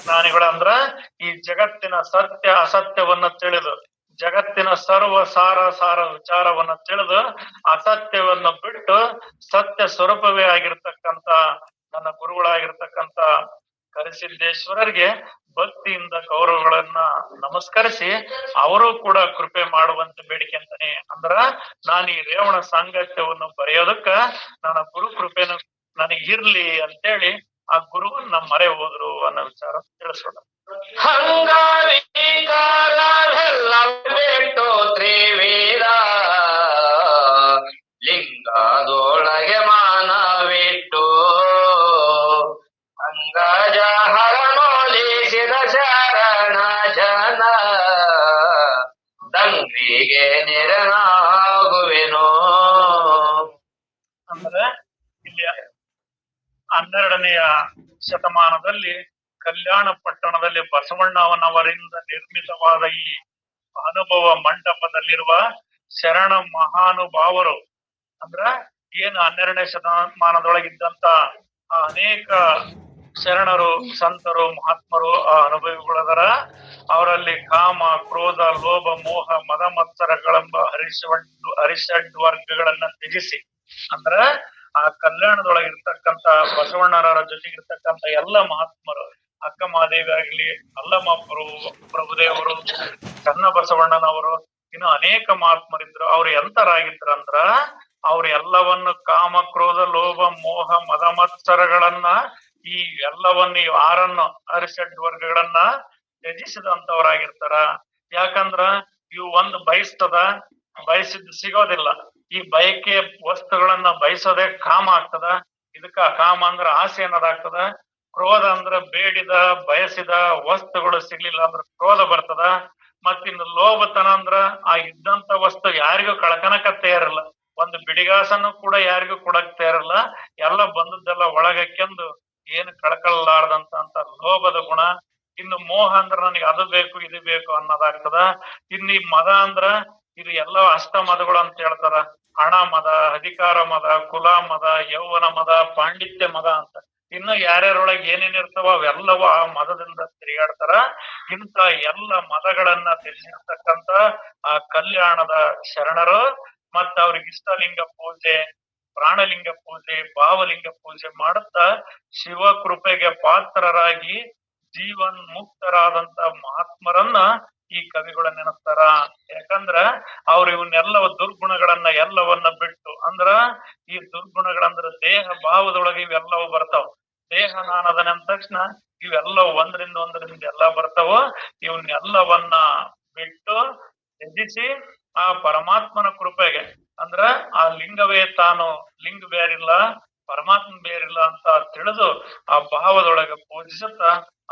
ಜ್ಞಾನಿಗಳು ಅಂದ್ರ ಈ ಜಗತ್ತಿನ ಸತ್ಯ ಅಸತ್ಯವನ್ನ ತಿಳಿದು ಜಗತ್ತಿನ ಸರ್ವ ಸಾರ ವಿಚಾರವನ್ನ ತಿಳಿದು ಅಸತ್ಯವನ್ನ ಬಿಟ್ಟು ಸತ್ಯ ಸ್ವರೂಪವೇ ಆಗಿರ್ತಕ್ಕಂತ ನನ್ನ ಗುರುಗಳಾಗಿರ್ತಕ್ಕಂತ ಕರಿಸಿದ್ದೇಶ್ವರರಿಗೆ ಭಕ್ತಿಯಿಂದ ಗೌರವಗಳನ್ನ ನಮಸ್ಕರಿಸಿ ಅವರು ಕೂಡ ಕೃಪೆ ಮಾಡುವಂತೆ ಬೇಡಿಕೆ ಅಂತಾನೆ. ಅಂದ್ರ ನಾನು ಈ ರೇವಣ ಸಾಂಗತ್ಯವನ್ನು ಬರೆಯೋದಕ್ಕ ನನ್ನ ಗುರು ಕೃಪೆನ ನನಗೆ ಇರ್ಲಿ ಅಂತೇಳಿ ಆ ಗುರುವನ್ನ ಮರೆ ಹೋದ್ರು ಅನ್ನೋ ವಿಚಾರ ತಿಳಿಸೋಣ. ಬಿಟ್ಟು ತ್ರಿವೀರ ಲಿಂಗದೊಳಗೆ ಮಾನವಿಟ್ಟು ಅಂಗಜ ಹರನೋಲಿಸಿದ ಶರಣ ಜನ ದಂಗಿಗೆ ನಿರನಾಗುವೆನೋ. ಅಂದ್ರೆ ಇಲ್ಲಿ 12ನೆಯ ಶತಮಾನದಲ್ಲಿ ಕಲ್ಯಾಣ ಪಟ್ಟಣದಲ್ಲಿ ಬಸವಣ್ಣನವರಿಂದ ನಿರ್ಮಿತವಾದ ಈ ಅನುಭವ ಮಂಟಪದಲ್ಲಿರುವ ಶರಣ ಮಹಾನುಭಾವರು ಅಂದ್ರ ಏನು 12ನೇ ಶತಮಾನದೊಳಗಿದ್ದಂತ ಅನೇಕ ಶರಣರು ಸಂತರು ಮಹಾತ್ಮರು ಆ ಅನುಭವಿಗಳದರ ಅವರಲ್ಲಿ ಕಾಮ ಕ್ರೋಧ ಲೋಭ ಮೋಹ ಮದ ಮತ್ಸರಗಳೆಂಬ ಅರಿಷಡ್ ವರ್ಗಗಳನ್ನ ತ್ಯಜಿಸಿ ಅಂದ್ರ ಆ ಕಲ್ಯಾಣದೊಳಗಿರ್ತಕ್ಕಂತ ಬಸವಣ್ಣರ ಜೊತೆಗಿರ್ತಕ್ಕಂತ ಎಲ್ಲ ಮಹಾತ್ಮರು ಅಕ್ಕ ಮಹಾದೇವಿ ಆಗ್ಲಿ ಅಲ್ಲಮ್ಮ ಪ್ರಭುದೇವರು ಚನ್ನ ಬಸವಣ್ಣನವರು ಇನ್ನು ಅನೇಕ ಮಹಾತ್ಮರಿದ್ರು. ಅವ್ರು ಎಂತರಾಗಿದ್ರಂದ್ರ ಅವ್ರ ಎಲ್ಲವನ್ನು ಕಾಮ ಕ್ರೋಧ ಲೋಭ ಮೋಹ ಮದ ಮತ್ಸರಗಳನ್ನ ಈ ಎಲ್ಲವನ್ನು ಈ ಆರನ್ನು ಅರಿಷಡ್ ವರ್ಗಗಳನ್ನ ತ್ಯಜಿಸಿದಂತವ್ರಾಗಿರ್ತಾರ. ಯಾಕಂದ್ರ ಇವು ಒಂದು ಬಯಸಿದ್ದು ಸಿಗೋದಿಲ್ಲ. ಈ ಬಯಕೆ ವಸ್ತುಗಳನ್ನ ಬಯಸೋದೇ ಕಾಮ ಆಗ್ತದ. ಇದಕ್ಕ ಕಾಮ ಅಂದ್ರ ಆಸೆ ಅನ್ನೋದಾಗ್ತದ. ಕ್ರೋಧ ಅಂದ್ರ ಬೇಡಿದ ಬಯಸಿದ ವಸ್ತುಗಳು ಸಿಗ್ಲಿಲ್ಲ ಅಂದ್ರ ಕ್ರೋಧ ಬರ್ತದ. ಮತ್ತಿನ್ನು ಲೋಭತನ ಅಂದ್ರ ಆ ಇದ್ದಂತ ವಸ್ತು ಯಾರಿಗೂ ಕಳ್ಕನಕ ತಯಾರಿಲ್ಲ. ಒಂದು ಬಿಡಿಗಾಸನ್ನು ಕೂಡ ಯಾರಿಗೂ ಕೊಡಕ್ ತಯಾರಿಲ್ಲ. ಎಲ್ಲ ಬಂದದ್ದೆಲ್ಲ ಒಳಗಕ್ಕೆಂದು ಏನು ಕಳ್ಕೊಳ್ಳಾರ್ದಂತ ಲೋಭದ ಗುಣ. ಇನ್ನು ಮೋಹ ಅಂದ್ರ ನನಗೆ ಅದು ಬೇಕು ಇದು ಬೇಕು ಅನ್ನೋದಾಗ್ತದ. ಇನ್ನು ಈ ಮದ ಅಂದ್ರ ಇದು ಎಲ್ಲ ಅಷ್ಟ ಮದಗಳು ಅಂತ ಹೇಳ್ತಾರ. ಹಣ ಮದ, ಅಧಿಕಾರ ಮದ, ಕುಲ ಮದ, ಯೌವನ ಮದ, ಪಾಂಡಿತ್ಯ ಮದ ಅಂತ. ಇನ್ನು ಯಾರ್ಯಾರೊಳಗೆ ಏನೇನಿರ್ತಾವ ಅವೆಲ್ಲವೂ ಆ ಮದದಿಂದ ತಿರುಗಾಡ್ತಾರ. ಇಂಥ ಎಲ್ಲ ಮದಗಳನ್ನ ತಿಳಿಸಿರ್ತಕ್ಕಂತ ಆ ಕಲ್ಯಾಣದ ಶರಣರು ಮತ್ತ ಅವ್ರಿಗೆ ಇಷ್ಟಲಿಂಗ ಪೂಜೆ, ಪ್ರಾಣಲಿಂಗ ಪೂಜೆ, ಭಾವಲಿಂಗ ಪೂಜೆ ಮಾಡುತ್ತಾ ಶಿವ ಕೃಪೆಗೆ ಪಾತ್ರರಾಗಿ ಜೀವನ್ ಮುಕ್ತರಾದಂತ ಮಹಾತ್ಮರನ್ನ ಈ ಕವಿಗಳು ನೆನಸ್ತಾರ. ಯಾಕಂದ್ರ ಅವ್ರು ಇವನ್ನೆಲ್ಲ ದುರ್ಗುಣಗಳನ್ನ ಎಲ್ಲವನ್ನ ಬಿಟ್ಟು ಅಂದ್ರ ಈ ದುರ್ಗುಣಗಳಂದ್ರ ದೇಹ ಭಾವದೊಳಗೆ ಇವೆಲ್ಲವೂ ಬರ್ತಾವ. ದೇಹ ನಾನದನ ಅಂದ ತಕ್ಷಣ ಇವೆಲ್ಲವೂ ಒಂದರಿಂದ ಎಲ್ಲ ಬರ್ತಾವ. ಇವನ್ನೆಲ್ಲವನ್ನ ಬಿಟ್ಟು ತ್ಯಜಿಸಿ ಆ ಪರಮಾತ್ಮನ ಕೃಪೆಗೆ ಅಂದ್ರ ಆ ಲಿಂಗವೇ ತಾನು, ಲಿಂಗ ಬೇರಿಲ್ಲ ಪರಮಾತ್ಮ ಬೇರಿಲ್ಲ ಅಂತ ತಿಳಿದು ಆ ಭಾವದೊಳಗೆ ಪೂಜಿಸುತ್ತ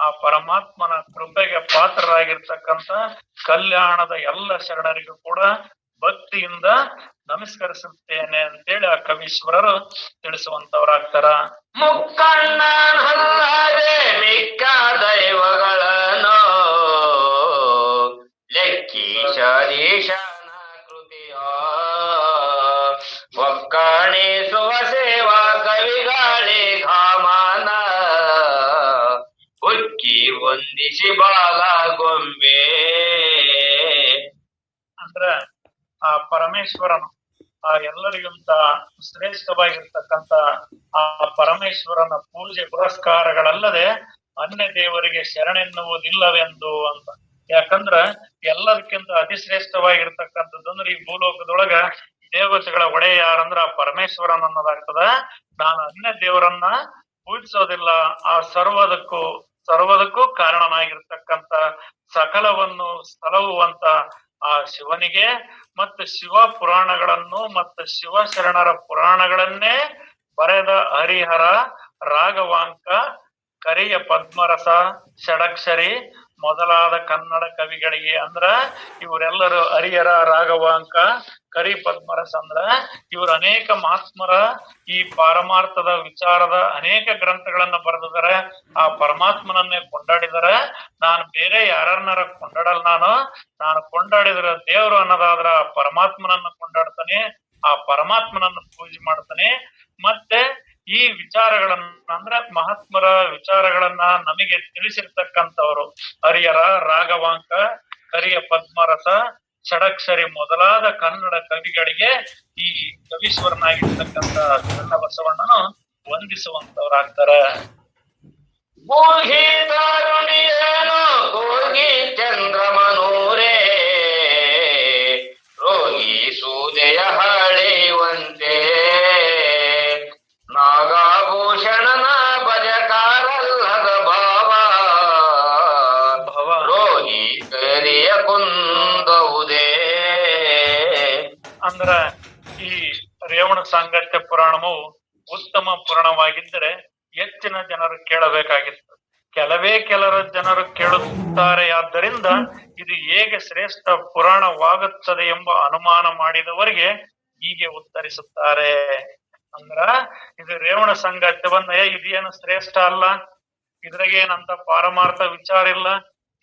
ಆ ಪರಮಾತ್ಮನ ಕೃಪೆಗೆ ಪಾತ್ರರಾಗಿರ್ತಕ್ಕಂತ ಕಲ್ಯಾಣದ ಎಲ್ಲ ಶರಣರಿಗೂ ಕೂಡ ಭಕ್ತಿಯಿಂದ ನಮಸ್ಕರಿಸುತ್ತೇನೆ ಅಂತೇಳಿ ಆ ಕವೀಶ್ವರರು ತಿಳಿಸುವಂತವ್ರಾಗ್ತಾರ. ಮುಕ್ಕಣ್ಣನಲ್ಲದೆ ಮಿಕ್ಕ ದೈವಗಳನ್ನು ಲೆಕ್ಕೀಶದೀಶನ ಕೃತಿಯ ಒಕ್ಕಣಿಸುವ ಸೇವಾ ಕವಿಗಾಳಿ ಘಾಮನ ಉಕ್ಕಿ ವಂದಿಸಿ ಬಾಲ ಗೊಂಬೆ. ಅಂದ್ರ ಆ ಪರಮೇಶ್ವರನು ಆ ಎಲ್ಲರಿಗಿಂತ ಶ್ರೇಷ್ಠವಾಗಿರ್ತಕ್ಕಂತ ಆ ಪರಮೇಶ್ವರನ ಪೂಜೆ ಪುರಸ್ಕಾರಗಳಲ್ಲದೆ ಅನ್ಯ ದೇವರಿಗೆ ಶರಣೆನ್ನುವುದಿಲ್ಲವೆಂದು ಅಂತ. ಯಾಕಂದ್ರ ಎಲ್ಲದಕ್ಕಿಂತ ಅತಿಶ್ರೇಷ್ಠವಾಗಿರ್ತಕ್ಕಂಥದ್ದು ಅಂದ್ರೆ ಈ ಭೂಲೋಕದೊಳಗ ದೇವತೆಗಳ ಒಡೆಯ ಯಾರಂದ್ರ ಆ ಪರಮೇಶ್ವರನ್ ಅನ್ನೋದಾಗ್ತದ. ನಾನು ಅನ್ಯ ದೇವರನ್ನ ಪೂಜಿಸೋದಿಲ್ಲ. ಆ ಸರ್ವದಕ್ಕೂ ಕಾರಣನಾಗಿರ್ತಕ್ಕಂಥ ಸಕಲವನ್ನು ಸ್ಥಳವುವಂತ ಆ ಶಿವನಿಗೆ ಮತ್ತು ಶಿವ ಪುರಾಣಗಳನ್ನು ಮತ್ತು ಶಿವಶರಣರ ಪುರಾಣಗಳನ್ನೇ ಬರೆದ ಹರಿಹರ, ರಾಘವಾಂಕ, ಕರಿಯ ಪದ್ಮರಸ, ಷಡಕ್ಷರಿ ಮೊದಲಾದ ಕನ್ನಡ ಕವಿಗಳಿಗೆ ಅಂದ್ರ ಇವರೆಲ್ಲರೂ ಹರಿಹರ, ರಾಘವಾಂಕ, ಕರಿ ಪದ್ಮರಸ ಅಂದ್ರ ಇವರು ಅನೇಕ ಮಹಾತ್ಮರ ಈ ಪಾರಮಾರ್ಥದ ವಿಚಾರದ ಅನೇಕ ಗ್ರಂಥಗಳನ್ನ ಬರೆದಿದ್ದಾರೆ. ಆ ಪರಮಾತ್ಮನನ್ನೇ ಕೊಂಡಾಡಿದ್ದಾರೆ. ನಾನು ಬೇರೆ ಯಾರನ್ನಾರ ಕೊಂಡಾಡಲ್. ನಾನು ಕೊಂಡಾಡಿದ್ರ ದೇವರು ಅನ್ನೋದಾದ್ರ ಪರಮಾತ್ಮನನ್ನ ಕೊಂಡಾಡ್ತಾನೆ, ಆ ಪರಮಾತ್ಮನನ್ನು ಪೂಜೆ ಮಾಡ್ತಾನೆ. ಮತ್ತೆ ಈ ವಿಚಾರಗಳನ್ನ ಅಂದ್ರೆ ಮಹಾತ್ಮರ ವಿಚಾರಗಳನ್ನ ನಮಗೆ ತಿಳಿಸಿರ್ತಕ್ಕಂಥವ್ರು ಹರಿಹರ, ರಾಘವಾಂಕ, ಕರಿಯ ಪದ್ಮರಸ, ಷಡಕ್ಷರಿ ಮೊದಲಾದ ಕನ್ನಡ ಕವಿಗಳಿಗೆ ಈ ಕವೀಶ್ವರನಾಗಿರ್ತಕ್ಕಂಥ ಚನ್ನಬಸವಣ್ಣನು ವಂದಿಸುವಂತವ್ರಾಗ್ತಾರೆ. ಭೂಹಿ ದಾರುಣಿಯೇನು ಹೋಗಿ ಚಂದ್ರಮನೂರೇ ರೋಗಿ ಸೂದೆಯ ಹಳೆಯುವಂತೆ ನಾಗಾಭೂಷಣನ ಭಜಕಾರಲ್ಲದ ಭಾವ ರೋಗಿ ಕರಿಯ ಕುಂದವುದೇ. ಅಂದ್ರ ಈ ರೇವಣ ಸಾಂಗತ್ಯ ಪುರಾಣವು ಉತ್ತಮ ಪುರಾಣವಾಗಿದ್ದರೆ ಹೆಚ್ಚಿನ ಜನರು ಕೇಳಬೇಕಾಗಿತ್ತು. ಕೆಲವೇ ಜನರು ಕೇಳುತ್ತಾರೆ. ಆದ್ದರಿಂದ ಇದು ಹೇಗೆ ಶ್ರೇಷ್ಠ ಪುರಾಣವಾಗುತ್ತದೆ ಎಂಬ ಅನುಮಾನ ಮಾಡಿದವರಿಗೆ ಹೀಗೆ ಉತ್ತರಿಸುತ್ತಾರೆ. ಅಂದ್ರ ಇದು ರೇವಣ ಸಂಗತ್ಯವನ್ನ ಇದೇನು ಶ್ರೇಷ್ಠ ಅಲ್ಲ, ಇದ್ರಾಗೇನಂತ ಪಾರಮಾರ್ಥ ವಿಚಾರ ಇಲ್ಲ,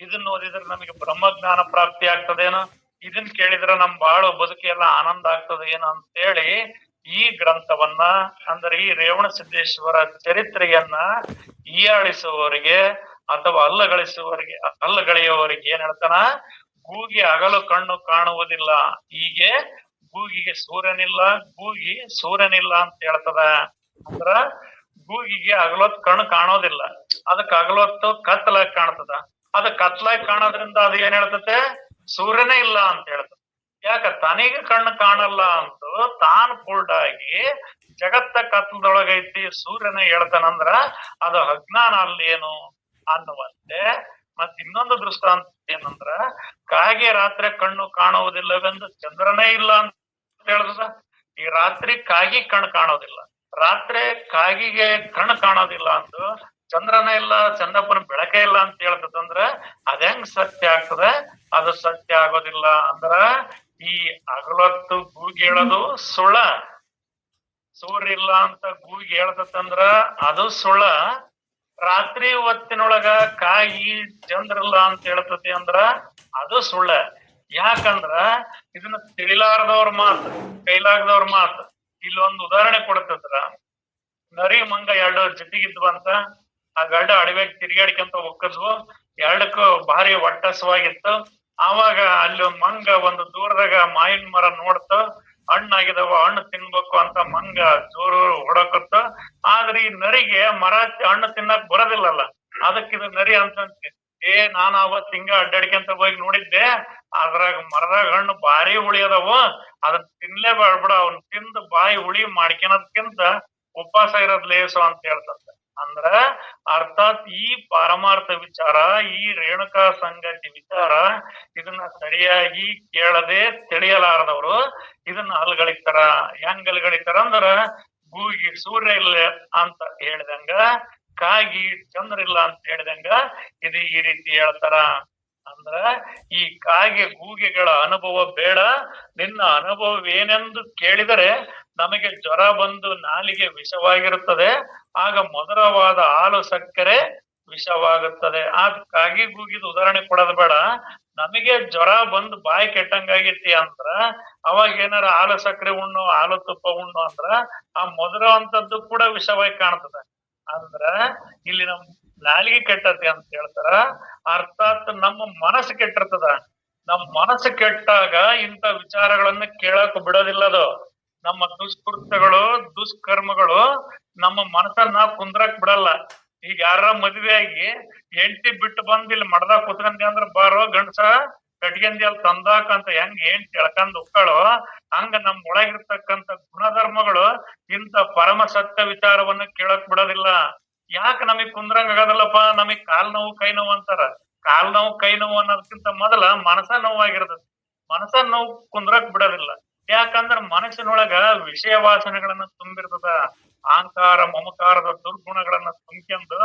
ಇದನ್ನ ಓದಿದ್ರೆ ನಮಗೆ ಬ್ರಹ್ಮಜ್ಞಾನ ಪ್ರಾಪ್ತಿ ಆಗ್ತದೇನೋ, ಇದನ್ ಕೇಳಿದ್ರೆ ನಮ್ ಬಾಳು ಬದುಕಿ ಎಲ್ಲ ಆನಂದ ಆಗ್ತದೆ ಏನೋ ಅಂತೇಳಿ ಈ ಗ್ರಂಥವನ್ನ ಅಂದ್ರೆ ಈ ರೇವಣ ಸಿದ್ದೇಶ್ವರ ಚರಿತ್ರೆಯನ್ನ ಹೀಯಾಳಿಸುವವರಿಗೆ ಅಥವಾ ಅಲ್ಲಗಳೆಯುವವರಿಗೆ ಏನ್ ಹೇಳ್ತಾನ, ಗೂಗಿ ಹಗಲು ಕಣ್ಣು ಕಾಣುವುದಿಲ್ಲ, ಹೀಗೆ ಗೂಗಿಗೆ ಸೂರ್ಯನಿಲ್ಲ, ಗೂಗಿ ಸೂರ್ಯನಿಲ್ಲ ಅಂತ ಹೇಳ್ತದ. ಅಂದ್ರ ಗೂಗಿಗೆ ಹಗಲೊತ್ತು ಕಣ್ಣು ಕಾಣೋದಿಲ್ಲ, ಅದಕ್ ಹಗಲೊತ್ತು ಕತ್ತಲಾಗಿ ಕಾಣ್ತದ. ಅದ ಕತ್ಲಾಗಿ ಕಾಣೋದ್ರಿಂದ ಅದು ಏನ್ ಹೇಳ್ತತೆ, ಸೂರ್ಯನೇ ಇಲ್ಲ ಅಂತ ಹೇಳ್ತದೆ. ಯಾಕ ತನಿಗೆ ಕಣ್ಣು ಕಾಣಲ್ಲ ಅಂತ ತಾನು ಕುರುಡಾಗಿ ಜಗತ್ತ ಕತ್ಲದೊಳಗೈತಿ ಸೂರ್ಯನ ಹೇಳ್ತಾನಂದ್ರ ಅದು ಅಜ್ಞಾನ ಅಲ್ಲೇನು ಅನ್ನುವಂತೆ. ಮತ್ ಇನ್ನೊಂದು ದೃಷ್ಟಾಂತ ಏನಂದ್ರ, ಕಾಗೆ ರಾತ್ರಿ ಕಣ್ಣು ಕಾಣುವುದಿಲ್ಲವೆಂದು ಚಂದ್ರನೇ ಇಲ್ಲ ಅಂತ ಹೇಳ್ತದ. ಈ ರಾತ್ರಿ ಕಾಗಿ ಕಣ್ಣು ಕಾಣೋದಿಲ್ಲ, ರಾತ್ರಿ ಕಾಗಿಗೆ ಕಣ್ಣು ಕಾಣೋದಿಲ್ಲ ಅಂತ ಚಂದ್ರನೇ ಇಲ್ಲ, ಚಂದ್ರಪ್ಪನ ಬೆಳಕೆ ಇಲ್ಲ ಅಂತ ಹೇಳ್ತದಂದ್ರ ಅದ್ ಸತ್ಯ ಆಗ್ತದೆ? ಅದು ಸತ್ಯ ಆಗೋದಿಲ್ಲ. ಅಂದ್ರ ಈ ಹಗಲೊತ್ತು ಗೂಗಿ ಹೇಳೋದು ಸುಳ್ಳ, ಸೂರ್ಯ ಇಲ್ಲ ಅಂತ ಗೂಗಿ ಹೇಳ್ತಂದ್ರ ಅದು ಸುಳ್ಳ. ರಾತ್ರಿ ಹೊತ್ತಿನೊಳಗ ಕಾಯಿ ಚಂದ್ರಲ್ಲ ಅಂತ ಹೇಳ್ತತಿ ಅಂದ್ರ ಅದು ಸುಳ್ಳ. ಯಾಕಂದ್ರ ಇದನ್ನ ತಿಳಿಲಾರದವ್ರ ಮಾತು, ಕೈಲಾಗದವ್ರ ಮಾತು. ಇಲ್ಲೊಂದು ಉದಾಹರಣೆ ಕೊಡ್ತದ್ರ, ನರಿ ಮಂಗ ಎರಡು ಜೊತೆಗಿದ್ವಂತ. ಆ ಗಡ್ಡ ಅಡವ್ಯಾಗ ತಿರ್ಗಾಡ್ಕೊಂತ ಹೋಗದ್ವು, ಎರಡಕ್ಕೂ ಭಾರಿ ಒಟ್ಟಸವಾಗಿತ್ತು. ಆವಾಗ ಅಲ್ಲಿ ಒಂದ್ ಮಂಗ ಒಂದು ದೂರದಾಗ ಮಾವಿನ ಮರ ನೋಡ್ತ, ಹಣ್ಣಾಗಿದವ, ಹಣ್ಣು ತಿನ್ಬೇಕು ಅಂತ ಮಂಗ ಜೋರು ಹೊಡಕತ್ತ. ಆದ್ರೆ ಈ ನರಿಗೆ ಮರ ಹಣ್ಣು ತಿನ್ನಕ್ ಬರೋದಿಲ್ಲಲ್ಲ, ಅದಕ್ಕಿದು ನರಿ ಅಂತಂತೆ, ನಾನ್ ಅವತ್ ಹಿಂಗ ಅಡ್ಡಾಡ್ಕೊಂತ ಹೋಗಿ ನೋಡಿದ್ದೆ, ಅದ್ರಾಗ ಮರದಾಗ ಹಣ್ಣು ಭಾರಿ ಹುಳಿ ಅದಾವು, ಅದನ್ನ ತಿನ್ಲೇಬೇಡ, ಅವ್ನ ತಿಂದು ಬಾಯಿ ಹುಳಿ ಮಾಡ್ಕೊಳದ್ಕಿಂತ ಉಪವಾಸ ಇರೋದ್ ಲೇಸು ಅಂತ ಹೇಳ್ತಂತೆ. ಅಂದ್ರ ಅರ್ಥಾತ್ ಈ ಪಾರಮಾರ್ಥ ವಿಚಾರ, ಈ ರೇಣುಕಾ ಸಂಗತಿ ವಿಚಾರ, ಇದನ್ನ ಸರಿಯಾಗಿ ಕೇಳದೆ ತಿಳಿಯಲಾರದವರು ಇದನ್ನ ಅಲ್ಗಳಿತಾರ. ಹೆಂಗ್ ಅಲ್ಗಳಿತಾರ ಅಂದ್ರ, ಗೂಗಿ ಸೂರ್ಯ ಇಲ್ಲ ಅಂತ ಹೇಳಿದಂಗ, ಕಾಗಿ ಚಂದ್ರ ಇಲ್ಲ ಅಂತ ಹೇಳಿದಂಗ ಇದು ಈ ರೀತಿ ಹೇಳ್ತಾರ. ಅಂದ್ರ ಈ ಕಾಗೆ ಗೂಗೆಗಳ ಅನುಭವ ಬೇಡ, ನಿನ್ನ ಅನುಭವವೇನೆಂದು ಕೇಳಿದರೆ ನಮಗೆ ಜ್ವರ ಬಂದು ನಾಲಿಗೆ ವಿಷವಾಗಿರುತ್ತದೆ, ಆಗ ಮಧುರವಾದ ಹಾಲು ಸಕ್ಕರೆ ವಿಷವಾಗುತ್ತದೆ. ಆ ಕಾಗಿ ಗೂಗಿದ ಉದಾಹರಣೆ ಕೊಡೋದ್ ಬೇಡ, ನಮಗೆ ಜ್ವರ ಬಂದು ಬಾಯಿ ಕೆಟ್ಟಂಗಾಗೈತಿ ಅಂದ್ರ ಅವಾಗ ಏನಾರ ಹಾಲು ಸಕ್ಕರೆ ಉಣ್ಣು, ಹಾಲು ತುಪ್ಪ ಉಣ್ಣು ಅಂದ್ರ ಆ ಮಧುರ ಅಂತದ್ದು ಕೂಡ ವಿಷವಾಗಿ ಕಾಣ್ತದೆ. ಅಂದ್ರ ಇಲ್ಲಿ ನಮ್ ನಾಲಿಗೆ ಕೆಟ್ಟತಿ ಅಂತ ಹೇಳ್ತಾರ. ಅರ್ಥಾತ್ ನಮ್ಮ ಮನಸ್ಸು ಕೆಟ್ಟಿರ್ತದ. ನಮ್ ಮನಸ್ಸು ಕೆಟ್ಟಾಗ ಇಂಥ ವಿಚಾರಗಳನ್ನ ಕೇಳಕ್ ಬಿಡೋದಿಲ್ಲದು. ನಮ್ಮ ದುಷ್ಕೃತ್ಯಗಳು, ದುಷ್ಕರ್ಮಗಳು ನಮ್ಮ ಮನಸ್ಸನ್ನ ಕುಂದ್ರಕ್ ಬಿಡಲ್ಲ. ಈಗ ಯಾರ ಮದ್ವೆ ಆಗಿ ಹೆಂಡತಿ ಬಿಟ್ಟು ಬಂದ್ ಇಲ್ಲಿ ಮಡ್ದಾಗ ಕುತ್ಕಂದಿ ಅಂದ್ರ, ಬಾರೋ ಗಂಡಸ ಕಟ್ಗೆಂದಿ ಅಲ್ಲಿ ತಂದಾಕ ಅಂತ ಹೆಂಗ್ ಹೆಂಡತಿ ಎಳ್ಕೊಂಡ್ ಉಕ್ಕಳೋ, ಹಂಗ ನಮ್ ಒಳಗಿರ್ತಕ್ಕಂಥ ಗುಣಧರ್ಮಗಳು ಇಂಥ ಪರಮ ಸತ್ಯ ವಿಚಾರವನ್ನ ಕೇಳಕ್ ಬಿಡೋದಿಲ್ಲ. ಯಾಕ ನಮಗ್ ಕುಂದ್ರಂಗ ಆಗೋದಿಲ್ಲಪ್ಪ, ನಮಗ್ ಕಾಲ್ ನೋವು ಕೈ ನೋವು ಅಂತಾರ. ಕಾಲ್ ನೋವು ಕೈ ನೋವು ಅನ್ನೋದಕ್ಕಿಂತ ಮೊದಲ ಮನಸ ನೋವಾಗಿರ್ತದೆ. ಮನಸ ನೋವು ಕುಂದ್ರಕ್ ಬಿಡೋದಿಲ್ಲ. ಯಾಕಂದ್ರ ಮನಸ್ಸಿನೊಳಗ ವಿಷಯ ವಾಸನೆಗಳನ್ನ ತುಂಬಿರ್ತದ. ಅಹಂಕಾರ ಮಮಕಾರದ ದುರ್ಗುಣಗಳನ್ನ ತುಂಬ್ಕೊಂಡು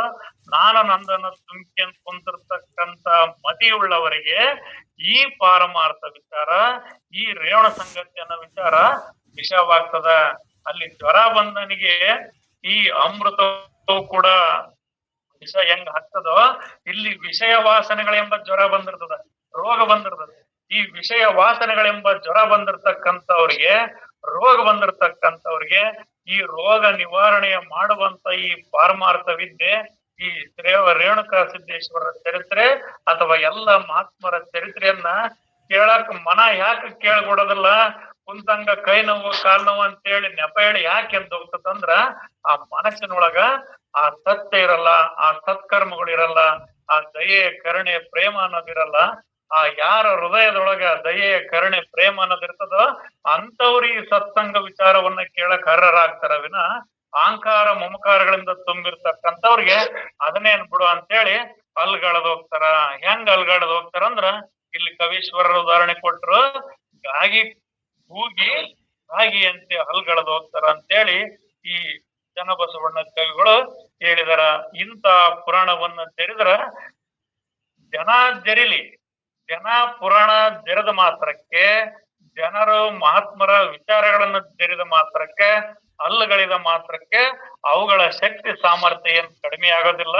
ನಾನು ನಂದನ್ನ ತುಂಬ್ಕೊಂಡ್ ಕುಂತಿರ್ತಕ್ಕಂತ ಮತಿಯುಳ್ಳವರಿಗೆ ಈ ಪಾರಮಾರ್ಥ ವಿಚಾರ, ಈ ರೇವಣ ಸಂಗತಿ ಅನ್ನೋ ವಿಚಾರ ವಿಷವಾಗ್ತದ. ಅಲ್ಲಿ ಜ್ವರ ಬಂದನಿಗೆ ಈ ಅಮೃತವು ಕೂಡ ವಿಷ ಹೆಂಗ್ ಆಗ್ತದೋ, ಇಲ್ಲಿ ವಿಷಯ ವಾಸನೆಗಳೆಂಬ ಜ್ವರ ಬಂದಿರ್ತದ, ರೋಗ ಬಂದಿರ್ತದೆ. ಈ ವಿಷಯ ವಾಸನೆಗಳೆಂಬ ಜ್ವರ ಬಂದಿರ್ತಕ್ಕಂಥವ್ರಿಗೆ ರೋಗ ಬಂದಿರತಕ್ಕಂಥವ್ರಿಗೆ ಈ ರೋಗ ನಿವಾರಣೆಯ ಮಾಡುವಂತ ಈ ಪಾರಮಾರ್ಥ ವಿದ್ಯೆ, ಈ ರೇಣುಕಾ ಸಿದ್ದೇಶ್ವರರ ಚರಿತ್ರೆ ಅಥವಾ ಎಲ್ಲ ಮಹಾತ್ಮರ ಚರಿತ್ರೆಯನ್ನ ಕೇಳಕ್ ಮನ ಯಾಕೆ ಕೇಳ್ಕೊಡೋದಿಲ್ಲ? ಕುಂತಂಗ ಕೈ ನೋವು ಕಾಲ್ ನೋವು ಅಂತೇಳಿ ನೆಪ ಹೇಳಿ ಯಾಕೆ ಅಂತ ಹೋಗ್ತದಂದ್ರ ಆ ಮನಸ್ಸಿನೊಳಗ ಆ ಸತ್ಯ ಇರಲ್ಲ, ಆ ಸತ್ಕರ್ಮಗಳು ಇರಲ್ಲ, ಆ ದಯೆ ಕರುಣೆ ಪ್ರೇಮ ಅನ್ನೋದಿರಲ್ಲ. ಆ ಯಾರ ಹೃದಯದೊಳಗ ದಯೆ ಕರುಣೆ ಪ್ರೇಮ ಅನ್ನೋದಿರ್ತದೋ ಅಂತವ್ರಿಗೆ ಸತ್ಸಂಗ ವಿಚಾರವನ್ನ ಕೇಳಕ್ ಅರ್ಹರಾಗ್ತಾರ ವಿನ ಅಹಂಕಾರ ಮಮಕಾರಗಳಿಂದ ತುಂಬಿರ್ತಕ್ಕಂಥವ್ರಿಗೆ ಅದನ್ನೇನ್ ಬಿಡು ಅಂತೇಳಿ ಅಲ್ಗಾಡದ್ ಹೋಗ್ತಾರ. ಹೆಂಗ್ ಅಲ್ಗಾಡದ್ ಹೋಗ್ತಾರಂದ್ರ ಇಲ್ಲಿ ಕವೀಶ್ವರರ ಉದಾಹರಣೆ ಕೊಟ್ರು. ಗಾಗಿ ಕೂಗಿ ಗಾಗಿ ಅಂತೆ ಹಲ್ಗಳದ್ ಹೋಗ್ತಾರ ಅಂತೇಳಿ ಈ ಚನ್ನಬಸವಣ್ಣ ಕವಿಗಳು ಹೇಳಿದಾರ. ಇಂಥ ಪುರಾಣವನ್ನ ತೆರೆದ್ರ ಜನ ಜರಿಲಿ, ಜನ ಪುರಾಣ ಜರಿದ ಮಾತ್ರಕ್ಕೆ, ಜನರು ಮಹಾತ್ಮರ ವಿಚಾರಗಳನ್ನ ಜರಿದ ಮಾತ್ರಕ್ಕೆ, ಹಲ್ಲುಗಳಿದ ಮಾತ್ರಕ್ಕೆ ಅವುಗಳ ಶಕ್ತಿ ಸಾಮರ್ಥ್ಯ ಏನ್ ಕಡಿಮೆ ಆಗೋದಿಲ್ಲ.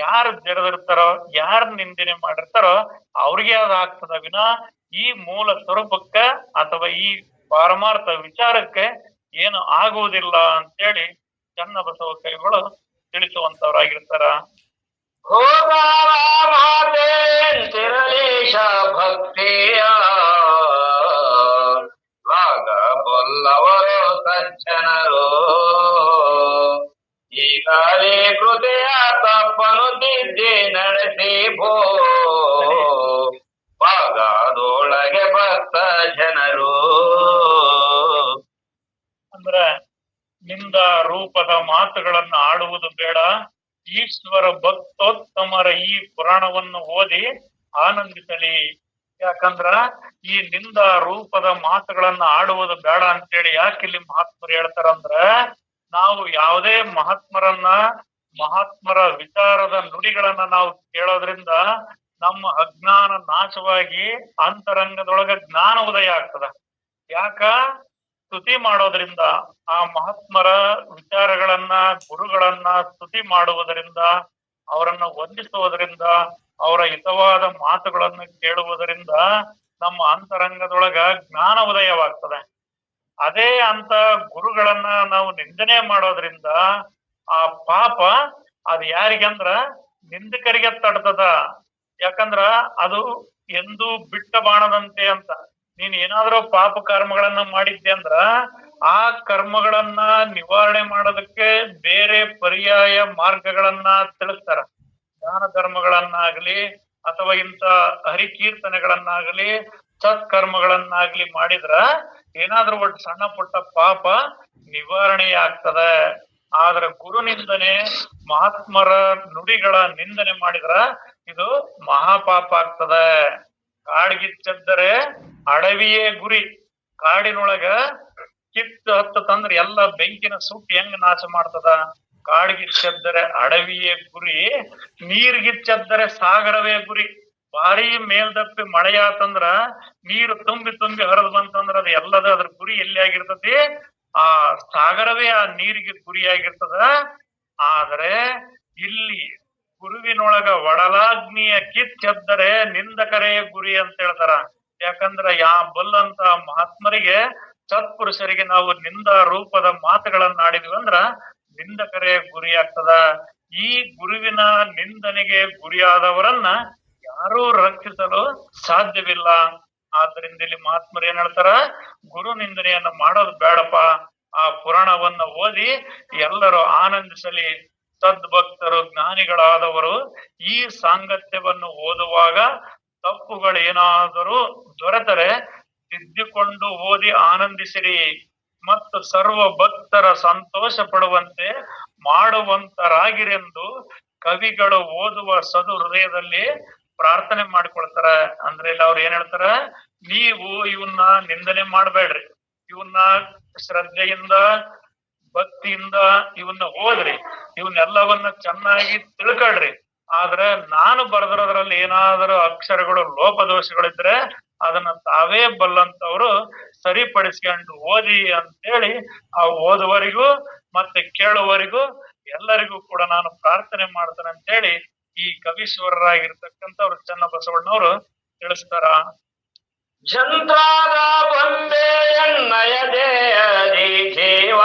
ಯಾರು ಜರಿದಿರ್ತಾರೋ, ಯಾರು ನಿಂದನೆ ಮಾಡಿರ್ತಾರೋ ಅವ್ರಿಗೆ ಅದಾಗ್ತದ ವಿನ ಈ ಮೂಲ ಸ್ವರೂಪಕ್ಕ ಅಥವಾ ಈ ಪಾರಮಾರ್ಥ ವಿಚಾರಕ್ಕೆ ಏನು ಆಗುವುದಿಲ್ಲ ಅಂತೇಳಿ ಚನ್ನಬಸವ ಕವಿಗಳು ತಿಳಿಸುವಂತವರಾಗಿರ್ತಾರ. ತಿರಳೇಶ ಭಕ್ತಿಯ ಬಲ್ಲವರು ಸಜ್ಜನರು ಈಗಾಗಲೇ ಕೃತಿಯ ತಪ್ಪನು ತಿದ್ದಿ ನಡೆಸಿ ಭಾಗದೊಳಗೆ ಭಕ್ತ ಜನರು. ಅಂದ್ರ ನಿಂದ ರೂಪದ ಮಾತುಗಳನ್ನ ಆಡುವುದು ಬೇಡ. ಈಶ್ವರ ಭಕ್ತೋತ್ತಮರ ಈ ಪುರಾಣವನ್ನು ಓದಿ ಆನಂದಿಸಲಿ. ಯಾಕಂದ್ರ ಈ ನಿಂದ ರೂಪದ ಮಾತುಗಳನ್ನ ಆಡುವುದು ಬೇಡ ಅಂತೇಳಿ ಯಾಕೆ ಇಲ್ಲಿ ಮಹಾತ್ಮರು ಹೇಳ್ತಾರಂದ್ರ, ನಾವು ಯಾವುದೇ ಮಹಾತ್ಮರ ವಿಚಾರದ ನುಡಿಗಳನ್ನ ನಾವು ಕೇಳೋದ್ರಿಂದ ನಮ್ಮ ಅಜ್ಞಾನ ನಾಶವಾಗಿ ಅಂತರಂಗದೊಳಗ ಜ್ಞಾನ ಉದಯ ಆಗ್ತದ. ಯಾಕ? ಸ್ತುತಿ ಮಾಡೋದ್ರಿಂದ, ಆ ಮಹಾತ್ಮರ ವಿಚಾರಗಳನ್ನ ಗುರುಗಳನ್ನ ಸ್ತುತಿ ಮಾಡುವುದರಿಂದ, ಅವರನ್ನ ವಂದಿಸುವುದರಿಂದ, ಅವರ ಹಿತವಾದ ಮಾತುಗಳನ್ನು ಕೇಳುವುದರಿಂದ ನಮ್ಮ ಅಂತರಂಗದೊಳಗ ಜ್ಞಾನ ಉದಯವಾಗ್ತದೆ. ಅದೇ ಅಂತ ಗುರುಗಳನ್ನ ನಾವು ನಿಂದನೆ ಮಾಡೋದ್ರಿಂದ ಆ ಪಾಪ ಅದು ಯಾರಿಗಂದ್ರ ನಿಂದಕರಿಗೆ ತಡ್ತದ. ಯಾಕಂದ್ರ ಅದು ಎಂದೂ ಬಿಟ್ಟ ಬಾಣದಂತೆ ಅಂತ. ನೀನ್ ಏನಾದ್ರೂ ಪಾಪ ಕರ್ಮಗಳನ್ನ ಮಾಡಿದ್ದೆ ಅಂದ್ರ ಆ ಕರ್ಮಗಳನ್ನ ನಿವಾರಣೆ ಮಾಡೋದಕ್ಕೆ ಬೇರೆ ಪರ್ಯಾಯ ಮಾರ್ಗಗಳನ್ನ ತಿಳಿಸ್ತಾರ. ದಾನ ಧರ್ಮಗಳನ್ನಾಗ್ಲಿ ಅಥವಾ ಇಂಥ ಹರಿಕೀರ್ತನೆಗಳನ್ನಾಗ್ಲಿ ಸತ್ಕರ್ಮಗಳನ್ನಾಗ್ಲಿ ಮಾಡಿದ್ರ ಏನಾದ್ರೂ ಒಟ್ಟು ಸಣ್ಣ ಪುಟ್ಟ ಪಾಪ ನಿವಾರಣೆ ಆಗ್ತದೆ. ಆದ್ರ ಗುರು ನಿಂದನೆ, ಮಹಾತ್ಮರ ನುಡಿಗಳ ನಿಂದನೆ ಮಾಡಿದ್ರ ಇದು ಮಹಾಪಾಪ ಆಗ್ತದೆ. ಕಾಡ್ಗಿಚ್ಚದ್ದರೆ ಅಡವಿಯೇ ಗುರಿ. ಕಾಡಿನೊಳಗ ಕಿತ್ತು ಹತ್ತಂದ್ರ ಎಲ್ಲ ಬೆಂಕಿನ ಸುಟ್ಟು ಹೆಂಗ್ ನಾಶ ಮಾಡ್ತದ? ಕಾಡ್ಗಿಚ್ಚದ್ದರೆ ಅಡವಿಯೇ ಗುರಿ, ನೀರ್ಗಿಚ್ಚದ್ದರೆ ಸಾಗರವೇ ಗುರಿ. ಭಾರಿ ಮೇಲ್ದಪ್ಪಿ ಮಳೆಯಾತಂದ್ರ ನೀರು ತುಂಬಿ ತುಂಬಿ ಹರಿದು ಬಂತಂದ್ರ ಅದು ಎಲ್ಲದ ಅದ್ರ ಗುರಿ ಎಲ್ಲಿ ಆಗಿರ್ತತಿ? ಆ ಸಾಗರವೇ ಆ ನೀರಿಗೆ ಗುರಿಯಾಗಿರ್ತದ. ಆದ್ರೆ ಇಲ್ಲಿ ಗುರುವಿನೊಳಗ ಒಡಲಾಗ್ನಿಯ ಕಿಚ್ಚೆದ್ದರೆ ನಿಂದಕರೇ ಗುರಿ ಅಂತ ಹೇಳ್ತಾರ. ಯಾಕಂದ್ರ ಬಲ್ಲಂತ ಮಹಾತ್ಮರಿಗೆ, ಸತ್ಪುರುಷರಿಗೆ ನಾವು ನಿಂದ ರೂಪದ ಮಾತುಗಳನ್ನ ಆಡಿದ್ವಿ ಅಂದ್ರ ನಿಂದಕರೇ ಗುರಿ ಆಗ್ತದ. ಈ ಗುರುವಿನ ನಿಂದನೆಗೆ ಗುರಿಯಾದವರನ್ನ ಯಾರೂ ರಕ್ಷಿಸಲು ಸಾಧ್ಯವಿಲ್ಲ. ಆದ್ರಿಂದ ಇಲ್ಲಿ ಮಹಾತ್ಮರು ಏನ್ ಹೇಳ್ತಾರ? ಗುರು ನಿಂದನೆಯನ್ನ ಮಾಡೋದು ಬೇಡಪ್ಪ. ಆ ಪುರಾಣವನ್ನ ಓದಿ ಎಲ್ಲರೂ ಆನಂದಿಸಲಿ. ಸದ್ಭಕ್ತರು, ಜ್ಞಾನಿಗಳಾದವರು ಈ ಸಾಂಗತ್ಯವನ್ನು ಓದುವಾಗ ತಪ್ಪುಗಳೇನಾದರೂ ದೊರೆತರೆ ತಿದ್ದಿಕೊಂಡು ಓದಿ ಆನಂದಿಸಿರಿ ಮತ್ತು ಸರ್ವ ಭಕ್ತರ ಸಂತೋಷ ಪಡುವಂತೆ ಮಾಡುವಂತರಾಗಿರೆಂದು ಕವಿಗಳು ಓದುವ ಸದು ಹೃದಯದಲ್ಲಿ ಪ್ರಾರ್ಥನೆ ಮಾಡಿಕೊಳ್ತಾರ. ಅಂದ್ರೆ ಇಲ್ಲಿ ಅವ್ರು ಏನ್ ಹೇಳ್ತಾರ? ನೀವು ಇವನ್ನ ನಿಂದನೆ ಮಾಡ್ಬೇಡ್ರಿ, ಇವನ್ನ ಶ್ರದ್ಧೆಯಿಂದ ಭಕ್ತಿಯಿಂದ ಇವನ್ನ ಓದ್ರಿ, ಇವನ್ನೆಲ್ಲವನ್ನ ಚೆನ್ನಾಗಿ ತಿಳ್ಕೊಳ್ರಿ. ಆದ್ರೆ ನಾನು ಬರೆದಿರೋದ್ರಲ್ಲಿ ಏನಾದರೂ ಅಕ್ಷರಗಳು ಲೋಪದೋಷಗಳಿದ್ರೆ ಅದನ್ನ ತಾವೇ ಬಲ್ಲಂತವ್ರು ಸರಿಪಡಿಸ್ಕೊಂಡು ಓದಿ ಅಂತೇಳಿ ಆ ಓದುವರಿಗೂ ಮತ್ತೆ ಕೇಳುವರಿಗೂ ಎಲ್ಲರಿಗೂ ಕೂಡ ನಾನು ಪ್ರಾರ್ಥನೆ ಮಾಡ್ತೇನೆ ಅಂತೇಳಿ ಈ ಕವೀಶ್ವರರಾಗಿರ್ತಕ್ಕಂಥವ್ರು ಚನ್ನಬಸವಣ್ಣವರು ತಿಳಿಸ್ತಾರ. ಜಂತ್ರಾದ ಬೊಂಬೆಯನ್ನಯದೇ ಅದಿ ಜೀವ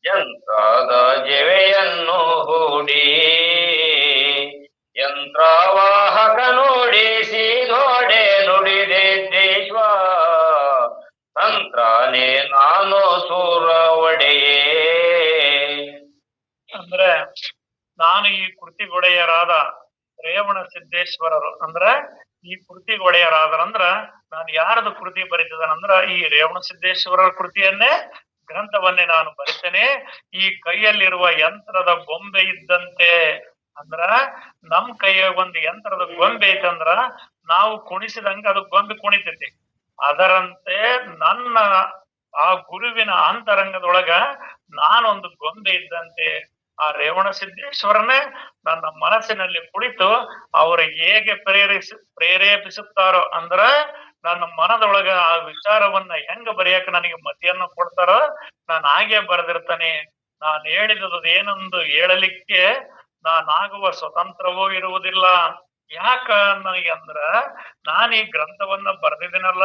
ಯಂತ್ರದ ಜೀವೆಯನ್ನು ಹೂಡಿ ಯಂತ್ರವಾಹಕ ನುಡಿಸಿದೋಡೆ ನುಡಿದಿದ್ದೇಶ್ವ ತಂತ್ರನೇ ನಾನು ಸೂರ ಒಡೆಯೇ. ಅಂದ್ರೆ ನಾನು ಈ ಕೃತಿಗೊಡೆಯರಾದ ರೇವಣ ಸಿದ್ದೇಶ್ವರರು ಅಂದ್ರೆ ಈ ಕೃತಿಗೊಡೆಯರಾದರಂದ್ರ ನಾನು ಯಾರದು ಕೃತಿ ಬರೀತಿದ್ದಾನಂದ್ರ ಈ ರೇವಣ ಸಿದ್ದೇಶ್ವರರ ಕೃತಿಯನ್ನೇ ಗ್ರಂಥವನ್ನೇ ನಾನು ಬರಿತೇನೆ. ಈ ಕೈಯಲ್ಲಿರುವ ಯಂತ್ರದ ಗೊಂಬೆ ಇದ್ದಂತೆ ಅಂದ್ರ ನಮ್ ಕೈಯಾಗ ಒಂದು ಯಂತ್ರದ ಗೊಂಬೆ ಐತಂದ್ರ ನಾವು ಕುಣಿಸಿದಂಗ ಅದು ಗೊಂಬೆ ಕುಣಿತೈತಿ. ಅದರಂತೆ ನನ್ನ ಆ ಗುರುವಿನ ಅಂತರಂಗದೊಳಗ ನಾನೊಂದು ಗೊಂಬೆ ಇದ್ದಂತೆ. ಆ ರೇವಣ ಸಿದ್ದೇಶ್ವರನೇ ನನ್ನ ಮನಸ್ಸಿನಲ್ಲಿ ಕುಳಿತು ಅವರು ಹೇಗೆ ಪ್ರೇರೇಪಿಸುತ್ತಾರೋ ಅಂದ್ರ ನನ್ನ ಮನದೊಳಗ ಆ ವಿಚಾರವನ್ನ ಹೆಂಗ ಬರೆಯಕ ನನಗೆ ಮತಿಯನ್ನು ಕೊಡ್ತಾರೋ ನಾನು ಹಾಗೆ ಬರೆದಿರ್ತಾನೆ. ನಾನು ಹೇಳಿದದು ಏನೊಂದು ಹೇಳಲಿಕ್ಕೆ ನಾನಾಗುವ ಸ್ವತಂತ್ರವೂ ಇರುವುದಿಲ್ಲ. ಯಾಕ ನನಗೆ ಅಂದ್ರ ನಾನು ಈ ಗ್ರಂಥವನ್ನ ಬರ್ದಿದ್ದೀನಲ್ಲ,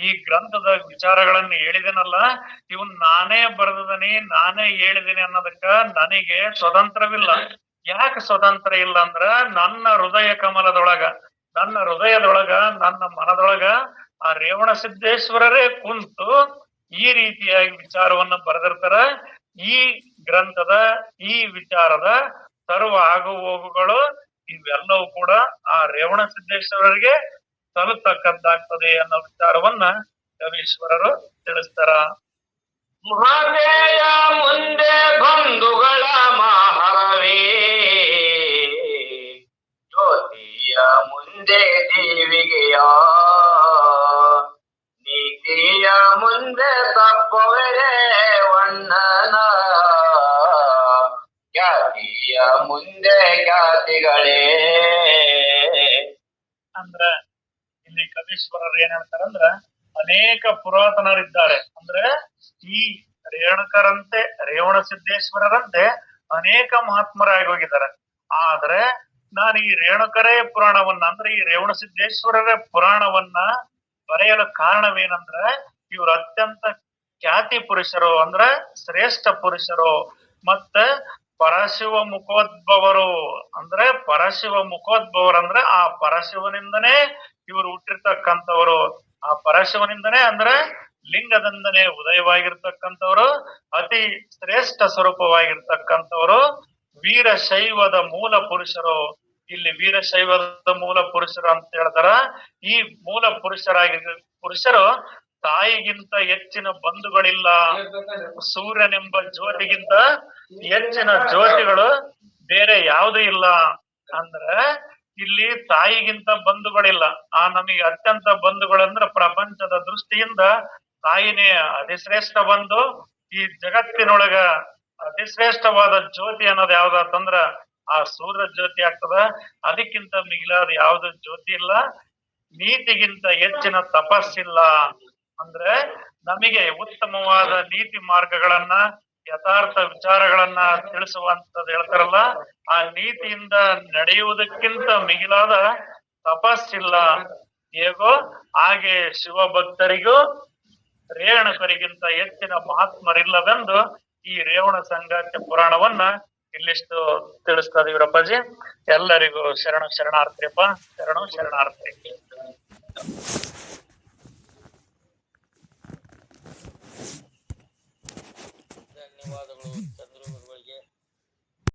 ಈ ಗ್ರಂಥದ ವಿಚಾರಗಳನ್ನ ಹೇಳಿದೆನಲ್ಲ, ಇವನ್ ನಾನೇ ಬರ್ದಿದ್ದೀನಿ ನಾನೇ ಹೇಳಿದ್ದೀನಿ ಅನ್ನೋದಕ್ಕ ನನಗೆ ಸ್ವತಂತ್ರವಿಲ್ಲ. ಯಾಕೆ ಸ್ವತಂತ್ರ ಇಲ್ಲ ಅಂದ್ರ ನನ್ನ ಹೃದಯ ಕಮಲದೊಳಗ ನನ್ನ ಮನದೊಳಗ ಆ ರೇವಣ ಸಿದ್ದೇಶ್ವರರೇ ಕುಂತು ಈ ರೀತಿಯಾಗಿ ವಿಚಾರವನ್ನ ಬರೆದಿರ್ತಾರ. ಈ ಗ್ರಂಥದ ಈ ವಿಚಾರದ ಸರ್ವ ಆಗು ಹೋಗುಗಳು ಇವೆಲ್ಲವೂ ಕೂಡ ಆ ರೇವಣ ಸಿದ್ದೇಶ್ವರರಿಗೆ ತಲುಪತಕ್ಕದ್ದಾಗ್ತದೆ ಅನ್ನೋ ವಿಚಾರವನ್ನ ಕವೀಶ್ವರರು ತಿಳಿಸ್ತಾರ. ಮಹತೆಯ ಮುಂದೆ ಬಂಧುಗಳ ಮಹಾರವೇ ಜ್ಯೋತಿಯ ಮುಂದೆ ಜೀವಿಗೆಯ ನೀತಿಯ ಮುಂದೆ ತಪ್ಪವರೇ ವಣ್ಣನ ಖ್ಯಾತಿಯ ಮುಂದೆ ಖ್ಯಾತಿಗಳೇ. ಅಂದ್ರ ಇಲ್ಲಿ ಕವೀಶ್ವರರು ಏನ್ ಹೇಳ್ತಾರಂದ್ರ ಅನೇಕ ಪುರಾತನರಿದ್ದಾರೆ. ಅಂದ್ರೆ ಈ ರೇಣುಕರಂತೆ ರೇವಣ ಸಿದ್ದೇಶ್ವರರಂತೆ ಅನೇಕ ಮಹಾತ್ಮರಾಗಿ ಹೋಗಿದ್ದಾರೆ. ಆದ್ರೆ ನಾನು ಈ ರೇಣುಕರೇ ಪುರಾಣವನ್ನ ಅಂದ್ರೆ ಈ ರೇವಣ ಸಿದ್ದೇಶ್ವರರ ಪುರಾಣವನ್ನ ಬರೆಯಲು ಕಾರಣವೇನಂದ್ರ ಇವ್ರು ಅತ್ಯಂತ ಖ್ಯಾತಿ ಪುರುಷರು ಅಂದ್ರೆ ಶ್ರೇಷ್ಠ ಪುರುಷರು ಮತ್ತೆ ಪರಶಿವ ಮುಖೋದ್ಭವರು. ಅಂದ್ರೆ ಪರಶಿವ ಮುಖೋದ್ಭವರು ಅಂದ್ರೆ ಆ ಪರಶಿವನಿಂದನೇ ಇವರು ಹುಟ್ಟಿರ್ತಕ್ಕಂಥವ್ರು. ಆ ಪರಶಿವನಿಂದನೇ ಅಂದ್ರೆ ಲಿಂಗದಿಂದನೇ ಉದಯವಾಗಿರ್ತಕ್ಕಂಥವ್ರು, ಅತಿ ಶ್ರೇಷ್ಠ ಸ್ವರೂಪವಾಗಿರ್ತಕ್ಕಂಥವ್ರು, ವೀರಶೈವದ ಮೂಲ ಪುರುಷರು. ಇಲ್ಲಿ ವೀರಶೈವದ ಮೂಲ ಪುರುಷರು ಅಂತ ಹೇಳ್ತಾರ. ಈ ಮೂಲ ಪುರುಷರು ತಾಯಿಗಿಂತ ಹೆಚ್ಚಿನ ಬಂಧುಗಳಿಲ್ಲ, ಸೂರ್ಯನೆಂಬ ಜ್ಯೋತಿಗಿಂತ ಹೆಚ್ಚಿನ ಜ್ಯೋತಿಗಳು ಬೇರೆ ಯಾವುದೂ ಇಲ್ಲ. ಅಂದ್ರೆ ಇಲ್ಲಿ ತಾಯಿಗಿಂತ ಬಂಧುಗಳಿಲ್ಲ. ಆ ನಮಗೆ ಅತ್ಯಂತ ಬಂಧುಗಳಂದ್ರ ಪ್ರಪಂಚದ ದೃಷ್ಟಿಯಿಂದ ತಾಯಿನೇ ಅತಿಶ್ರೇಷ್ಠ ಬಂಧು. ಈ ಜಗತ್ತಿನೊಳಗ ಅತಿಶ್ರೇಷ್ಠವಾದ ಜ್ಯೋತಿ ಅನ್ನೋದು ಯಾವ್ದಾತಂದ್ರ ಆ ಸೂರ್ಯ ಜ್ಯೋತಿ ಆಗ್ತದ. ಅದಕ್ಕಿಂತ ಮಿಗಿಲಾದ ಯಾವ್ದು ಜ್ಯೋತಿ ಇಲ್ಲ. ನೀತಿಗಿಂತ ಹೆಚ್ಚಿನ ತಪಸ್ಸಿಲ್ಲ. ಅಂದ್ರೆ ನಮಗೆ ಉತ್ತಮವಾದ ನೀತಿ ಮಾರ್ಗಗಳನ್ನ ಯಥಾರ್ಥ ವಿಚಾರಗಳನ್ನ ತಿಳಿಸುವಂತದ್ದು ಹೇಳ್ತಾರಲ್ಲ, ಆ ನೀತಿಯಿಂದ ನಡೆಯುವುದಕ್ಕಿಂತ ಮಿಗಿಲಾದ ತಪಸ್ಸಿಲ್ಲ. ಹೇಗೋ ಹಾಗೆ ಶಿವಭಕ್ತರಿಗೂ ರೇವಣಕರಿಗಿಂತ ಹೆಚ್ಚಿನ ಮಹಾತ್ಮರಿಲ್ಲವೆಂದು ಈ ರೇವಣ ಸಂಗಾತಿ ಪುರಾಣವನ್ನ ಇಲ್ಲಿಷ್ಟು ತಿಳಿಸ್ತದ ಇವರಪ್ಪಾಜಿ. ಎಲ್ಲರಿಗೂ ಶರಣಾರ್ಥಿಯಪ್ಪ. ಶರಣಾರ್ಥಿ. ಧನ್ಯವಾದಗಳು.